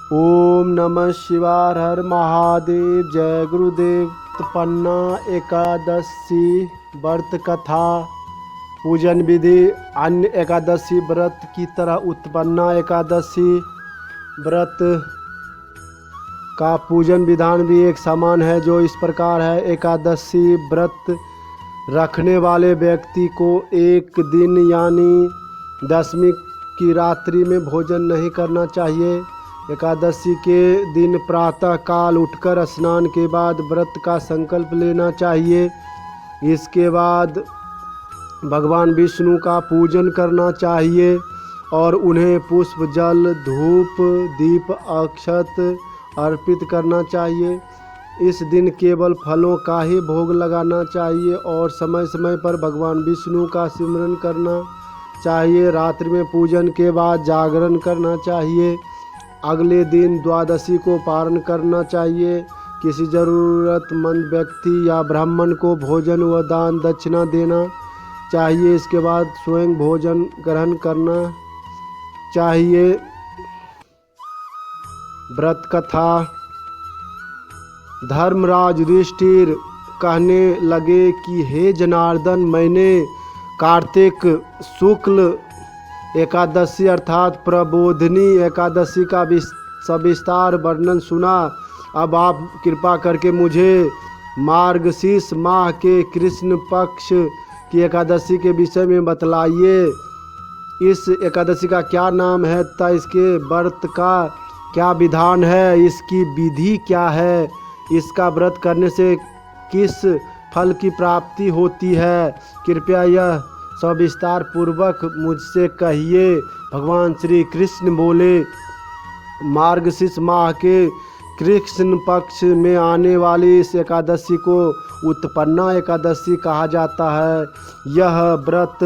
ओम नमः शिवाय, हर महादेव, जय गुरुदेव। पन्ना एकादशी व्रत कथा पूजन विधि अन्य एकादशी व्रत की तरह उत्पन्ना एकादशी व्रत का पूजन विधान भी एक समान है, जो इस प्रकार है। एकादशी व्रत रखने वाले व्यक्ति को एक दिन यानी दशमी की रात्रि में भोजन नहीं करना चाहिए। एकादशी के दिन प्रातः काल उठकर स्नान के बाद व्रत का संकल्प लेना चाहिए। इसके बाद भगवान विष्णु का पूजन करना चाहिए और उन्हें पुष्प, जल, धूप, दीप, अक्षत अर्पित करना चाहिए। इस दिन केवल फलों का ही भोग लगाना चाहिए और समय समय पर भगवान विष्णु का सिमरन करना चाहिए। रात्रि में पूजन के बाद जागरण करना चाहिए। अगले दिन द्वादशी को पारण करना चाहिए। किसी ज़रूरतमंद व्यक्ति या ब्राह्मण को भोजन व दान दक्षिणा देना चाहिए। इसके बाद स्वयं भोजन ग्रहण करना चाहिए। व्रत कथा। धर्मराज युधिष्ठिर कहने लगे कि हे जनार्दन, मैंने कार्तिक शुक्ल एकादशी अर्थात प्रबोधिनी एकादशी का सविस्तार वर्णन सुना। अब आप कृपा करके मुझे मार्गशीर्ष माह के कृष्ण पक्ष की एकादशी के विषय में बतलाइए। इस एकादशी का क्या नाम है तथा इसके व्रत का क्या विधान है, इसकी विधि क्या है, इसका व्रत करने से किस फल की प्राप्ति होती है, कृपया यह सविस्तार पूर्वक मुझसे कहिए। भगवान श्री कृष्ण बोले, मार्गशीर्ष माह के कृष्ण पक्ष में आने वाली इस एकादशी को उत्पन्ना एकादशी कहा जाता है। यह व्रत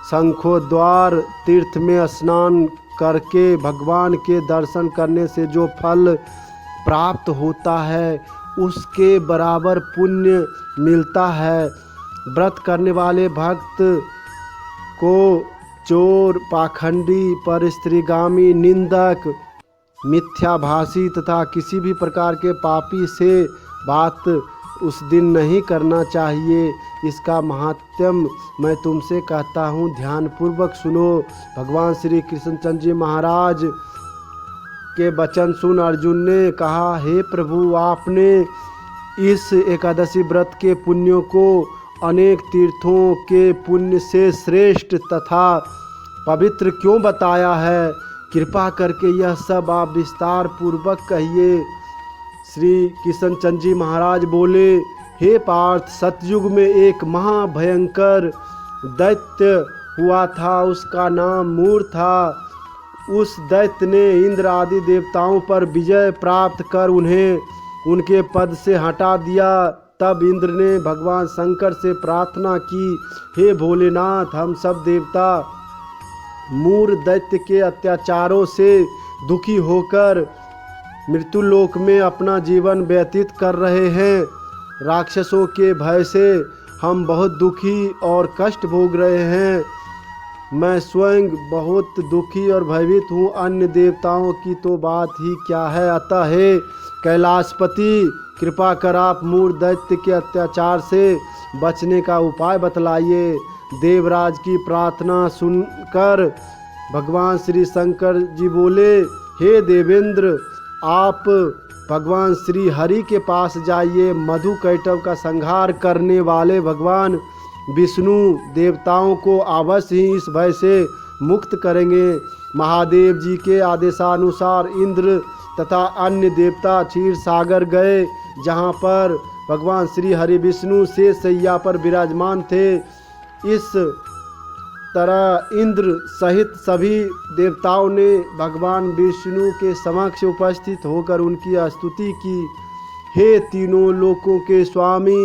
शंखोद्वार तीर्थ में स्नान करके भगवान के दर्शन करने से जो फल प्राप्त होता है उसके बराबर पुण्य मिलता है। व्रत करने वाले भक्त को चोर, पाखंडी, परस्त्रीगामी, निंदक, मिथ्याभाषी तथा किसी भी प्रकार के पापी से बात उस दिन नहीं करना चाहिए। इसका महात्म्य मैं तुमसे कहता हूँ, ध्यानपूर्वक सुनो। भगवान श्री कृष्णचंद्र जी महाराज के वचन सुन अर्जुन ने कहा, हे प्रभु, आपने इस एकादशी व्रत के पुण्यों को अनेक तीर्थों के पुण्य से श्रेष्ठ तथा पवित्र क्यों बताया है? कृपा करके यह सब आप विस्तार पूर्वक कहिए। श्री कृष्णचंद्र जी महाराज बोले, हे पार्थ, सतयुग में एक महाभयंकर दैत्य हुआ था, उसका नाम मूर था। उस दैत्य ने इंद्र आदि देवताओं पर विजय प्राप्त कर उन्हें उनके पद से हटा दिया। तब इंद्र ने भगवान शंकर से प्रार्थना की, हे भोलेनाथ, हम सब देवता मूर दैत्य के अत्याचारों से दुखी होकर मृत्युलोक में अपना जीवन व्यतीत कर रहे हैं। राक्षसों के भय से हम बहुत दुखी और कष्ट भोग रहे हैं। मैं स्वयं बहुत दुखी और भयभीत हूँ, अन्य देवताओं की तो बात ही क्या है। अतः हे कैलाशपति, कृपा कर आप मूर दैत्य के अत्याचार से बचने का उपाय बतलाइए। देवराज की प्रार्थना सुनकर भगवान श्री शंकर जी बोले, हे देवेंद्र, आप भगवान श्री हरि के पास जाइए। मधु कैटव का संहार करने वाले भगवान विष्णु देवताओं को अवश्य ही इस भय से मुक्त करेंगे। महादेव जी के आदेशानुसार इंद्र तथा अन्य देवता क्षीर सागर गए, जहाँ पर भगवान श्री हरि विष्णु शेष शैया पर विराजमान थे। इस तरह इंद्र सहित सभी देवताओं ने भगवान विष्णु के समक्ष उपस्थित होकर उनकी स्तुति की। हे तीनों लोकों के स्वामी,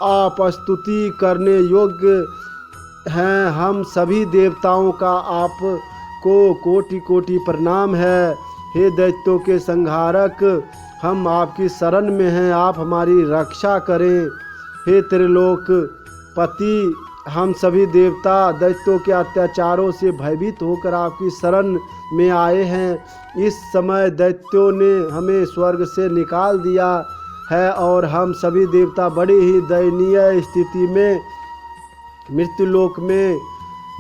आप स्तुति करने योग्य हैं। हम सभी देवताओं का आपको कोटि कोटि प्रणाम है। हे दैत्यों के संहारक, हम आपकी शरण में हैं, आप हमारी रक्षा करें। हे त्रिलोक पति, हम सभी देवता दैत्यों के अत्याचारों से भयभीत होकर आपकी शरण में आए हैं। इस समय दैत्यों ने हमें स्वर्ग से निकाल दिया है और हम सभी देवता बड़ी ही दयनीय स्थिति में मृत्युलोक में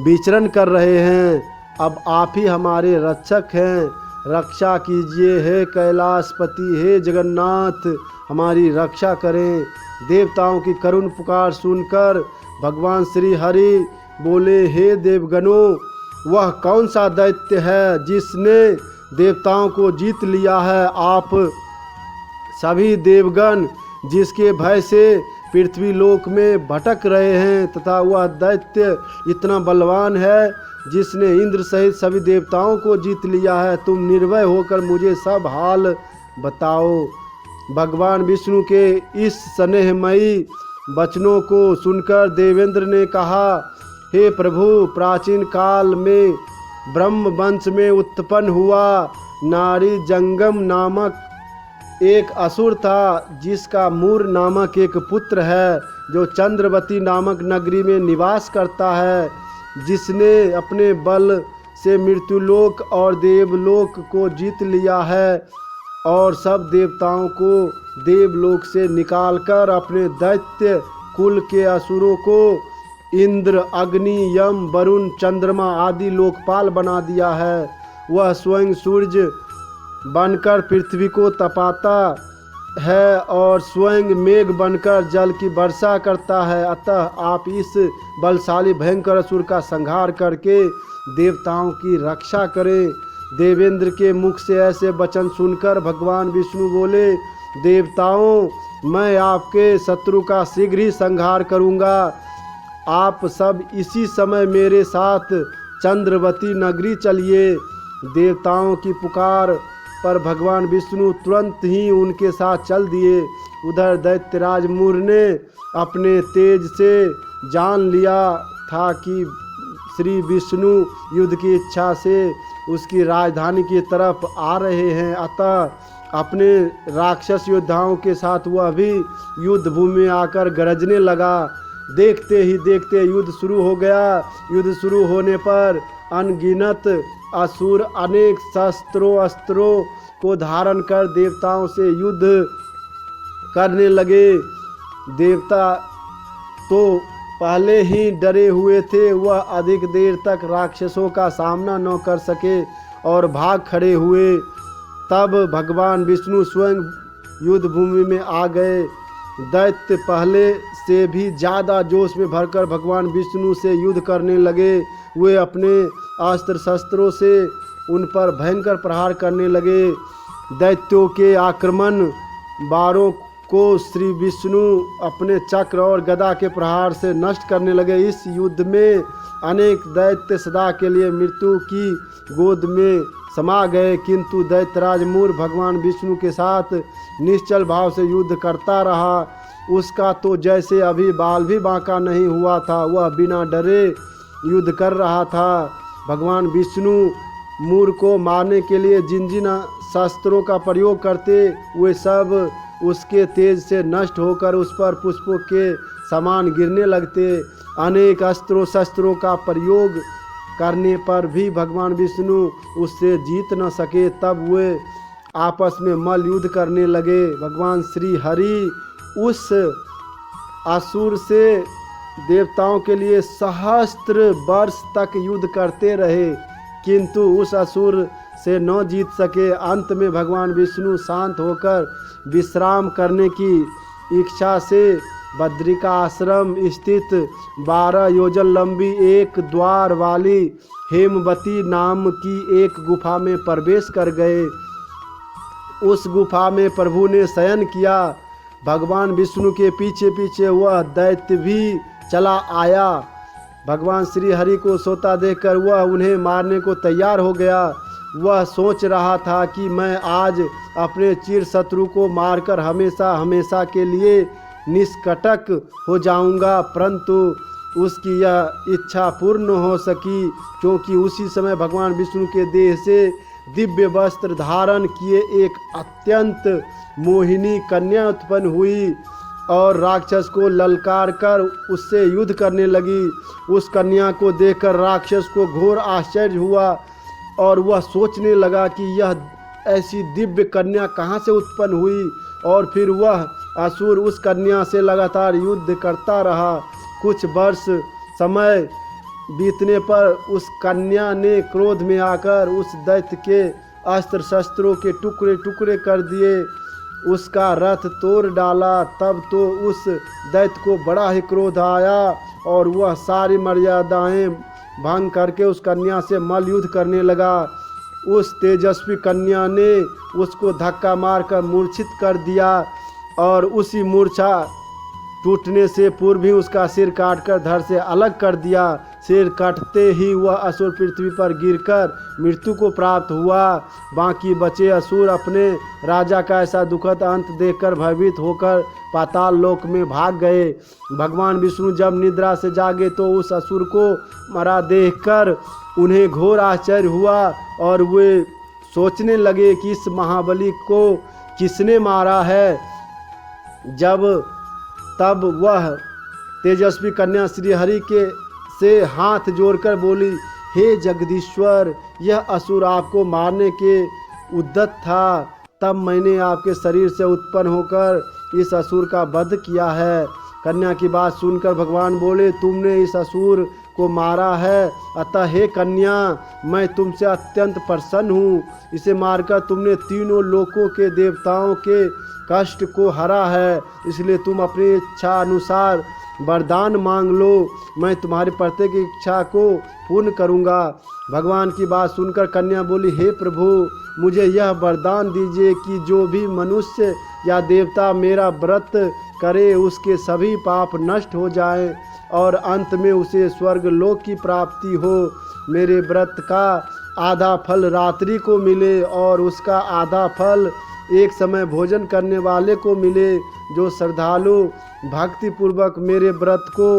विचरण कर रहे हैं। अब आप ही हमारे रक्षक हैं, रक्षा कीजिए हे कैलाशपति, हे जगन्नाथ हमारी रक्षा करें। देवताओं की करुण पुकार सुनकर भगवान श्री हरि बोले, हे देवगणों, वह कौन सा दैत्य है जिसने देवताओं को जीत लिया है? आप सभी देवगण जिसके भय से पृथ्वी लोक में भटक रहे हैं, तथा वह दैत्य इतना बलवान है जिसने इंद्र सहित सभी देवताओं को जीत लिया है। तुम निर्भय होकर मुझे सब हाल बताओ। भगवान विष्णु के इस स्नेहमयी वचनों को सुनकर देवेंद्र ने कहा, हे प्रभु, प्राचीन काल में ब्रह्म वंश में उत्पन्न हुआ नारी जंगम नामक एक असुर था, जिसका मूर नामक एक पुत्र है, जो चंद्रवती नामक नगरी में निवास करता है, जिसने अपने बल से मृत्युलोक और देवलोक को जीत लिया है और सब देवताओं को देवलोक से निकालकर अपने दैत्य कुल के असुरों को इंद्र, अग्नि, यम, वरुण, चंद्रमा आदि लोकपाल बना दिया है। वह स्वयं सूर्य बनकर पृथ्वी को तपाता है और स्वयं मेघ बनकर जल की वर्षा करता है। अतः आप इस बलशाली भयंकर असुर का संहार करके देवताओं की रक्षा करें। देवेंद्र के मुख से ऐसे वचन सुनकर भगवान विष्णु बोले, देवताओं, मैं आपके शत्रु का शीघ्र ही संहार करूंगा। आप सब इसी समय मेरे साथ चंद्रवती नगरी चलिए। देवताओं की पुकार पर भगवान विष्णु तुरंत ही उनके साथ चल दिए। उधर दैत्यराज मूर ने अपने तेज से जान लिया था कि श्री विष्णु युद्ध की इच्छा से उसकी राजधानी की तरफ आ रहे हैं। अतः अपने राक्षस योद्धाओं के साथ वह भी युद्ध भूमि में आकर गरजने लगा। देखते ही देखते युद्ध शुरू हो गया। युद्ध शुरू होने पर अनगिनत असुर अनेक शस्त्रों अस्त्रों को धारण कर देवताओं से युद्ध करने लगे। देवता तो पहले ही डरे हुए थे, वह अधिक देर तक राक्षसों का सामना न कर सके और भाग खड़े हुए। तब भगवान विष्णु स्वयं युद्ध भूमि में आ गए। दैत्य पहले से भी ज़्यादा जोश में भरकर भगवान विष्णु से युद्ध करने लगे। वे अपने अस्त्र शस्त्रों से उन पर भयंकर प्रहार करने लगे। दैत्यों के आक्रमण बारों को श्री विष्णु अपने चक्र और गदा के प्रहार से नष्ट करने लगे। इस युद्ध में अनेक दैत्य सदा के लिए मृत्यु की गोद में समा गए, किंतु दैत्यराज मूर भगवान विष्णु के साथ निश्चल भाव से युद्ध करता रहा। उसका तो जैसे अभी बाल भी बांका नहीं हुआ था, वह बिना डरे युद्ध कर रहा था। भगवान विष्णु मूर को मारने के लिए जिन जिन शस्त्रों का प्रयोग करते, वे सब उसके तेज से नष्ट होकर उस पर पुष्पों के समान गिरने लगते। अनेक अस्त्रों शस्त्रों का प्रयोग करने पर भी भगवान विष्णु उससे जीत न सके। तब वे आपस में मल्ल युद्ध करने लगे। भगवान श्री हरि उस असुर से देवताओं के लिए सहस्त्र वर्ष तक युद्ध करते रहे, किंतु उस असुर से न जीत सके। अंत में भगवान विष्णु शांत होकर विश्राम करने की इच्छा से बद्रिका आश्रम स्थित 12 योजन लंबी एक द्वार वाली हेमवती नाम की एक गुफा में प्रवेश कर गए। उस गुफा में प्रभु ने शयन किया। भगवान विष्णु के पीछे पीछे वह दैत्य भी चला आया। भगवान श्री हरि को सोता देखकर वह उन्हें मारने को तैयार हो गया। वह सोच रहा था कि मैं आज अपने चिर शत्रु को मारकर हमेशा हमेशा के लिए निष्कटक हो जाऊंगा, परंतु उसकी यह इच्छा पूर्ण हो सकी, क्योंकि उसी समय भगवान विष्णु के देह से दिव्य वस्त्र धारण किए एक अत्यंत मोहिनी कन्या उत्पन्न हुई और राक्षस को ललकार कर उससे युद्ध करने लगी। उस कन्या को देखकर राक्षस को घोर आश्चर्य हुआ और वह सोचने लगा कि यह ऐसी दिव्य कन्या कहाँ से उत्पन्न हुई। और फिर वह असुर उस कन्या से लगातार युद्ध करता रहा। कुछ वर्ष समय बीतने पर उस कन्या ने क्रोध में आकर उस दैत्य के अस्त्र शस्त्रों के टुकड़े टुकड़े कर दिए, उसका रथ तोड़ डाला। तब तो उस दैत्य को बड़ा ही क्रोध आया और वह सारी मर्यादाएं भंग करके उस कन्या से मल्ल युद्ध करने लगा। उस तेजस्वी कन्या ने उसको धक्का मारकर मूर्छित कर दिया और उसी मूर्छा टूटने से पूर्व ही उसका सिर काटकर धड़ से अलग कर दिया। सिर कटते ही वह असुर पृथ्वी पर गिरकर मृत्यु को प्राप्त हुआ। बाकी बचे असुर अपने राजा का ऐसा दुखद अंत देखकर भयभीत होकर पाताल लोक में भाग गए। भगवान विष्णु जब निद्रा से जागे तो उस असुर को मरा देखकर उन्हें घोर आश्चर्य हुआ और वे सोचने लगे कि इस महाबली को किसने मारा है। तब वह तेजस्वी कन्या श्रीहरि के से हाथ जोड़कर बोली, हे जगदीश्वर, यह असुर आपको मारने के उद्यत था। तब मैंने आपके शरीर से उत्पन्न होकर इस असुर का वध किया है। कन्या की बात सुनकर भगवान बोले, तुमने इस असुर को मारा है, अतः हे कन्या, मैं तुमसे अत्यंत प्रसन्न हूँ। इसे मारकर तुमने तीनों लोकों के देवताओं के कष्ट को हरा है, इसलिए तुम अपनी इच्छा अनुसार वरदान मांग लो, मैं तुम्हारी प्रत्येक इच्छा को पूर्ण करूँगा। भगवान की बात सुनकर कन्या बोली, हे प्रभु, मुझे यह वरदान दीजिए कि जो भी मनुष्य या देवता मेरा व्रत करे उसके सभी पाप नष्ट हो जाएं और अंत में उसे स्वर्ग लोक की प्राप्ति हो। मेरे व्रत का आधा फल रात्रि को मिले और उसका आधा फल एक समय भोजन करने वाले को मिले। जो श्रद्धालु भक्ति पूर्वक मेरे व्रत को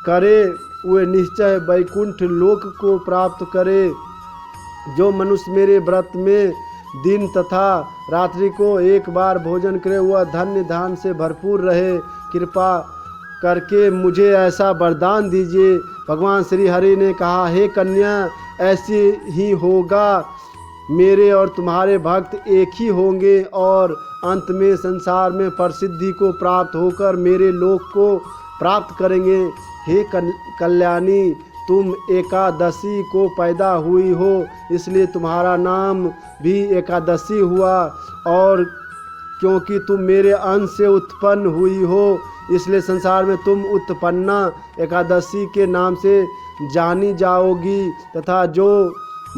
करे वे निश्चय वैकुंठ लोक को प्राप्त करे। जो मनुष्य मेरे व्रत में दिन तथा रात्रि को एक बार भोजन करे वह धन्य धान से भरपूर रहे। कृपा करके मुझे ऐसा वरदान दीजिए। भगवान श्री हरि ने कहा, हे कन्या, ऐसे ही होगा। मेरे और तुम्हारे भक्त एक ही होंगे और अंत में संसार में प्रसिद्धि को प्राप्त होकर मेरे लोक को प्राप्त करेंगे। हे कल्याणी, तुम एकादशी को पैदा हुई हो, इसलिए तुम्हारा नाम भी एकादशी हुआ, और क्योंकि तुम मेरे अंश से उत्पन्न हुई हो इसलिए संसार में तुम उत्पन्ना एकादशी के नाम से जानी जाओगी। तथा जो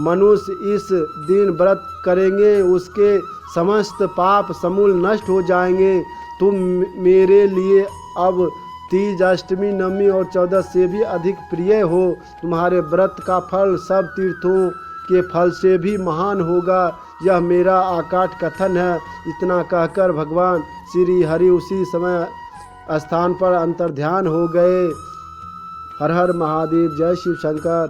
मनुष्य इस दिन व्रत करेंगे उसके समस्त पाप समूल नष्ट हो जाएंगे। तुम मेरे लिए अब तीज, अष्टमी, नवमी और 14 से भी अधिक प्रिय हो। तुम्हारे व्रत का फल सब तीर्थों के फल से भी महान होगा। यह मेरा आकाट कथन है। इतना कहकर भगवान श्री हरि उसी समय स्थान पर अंतर्ध्यान हो गए। हर हर महादेव, जय शिव शंकर।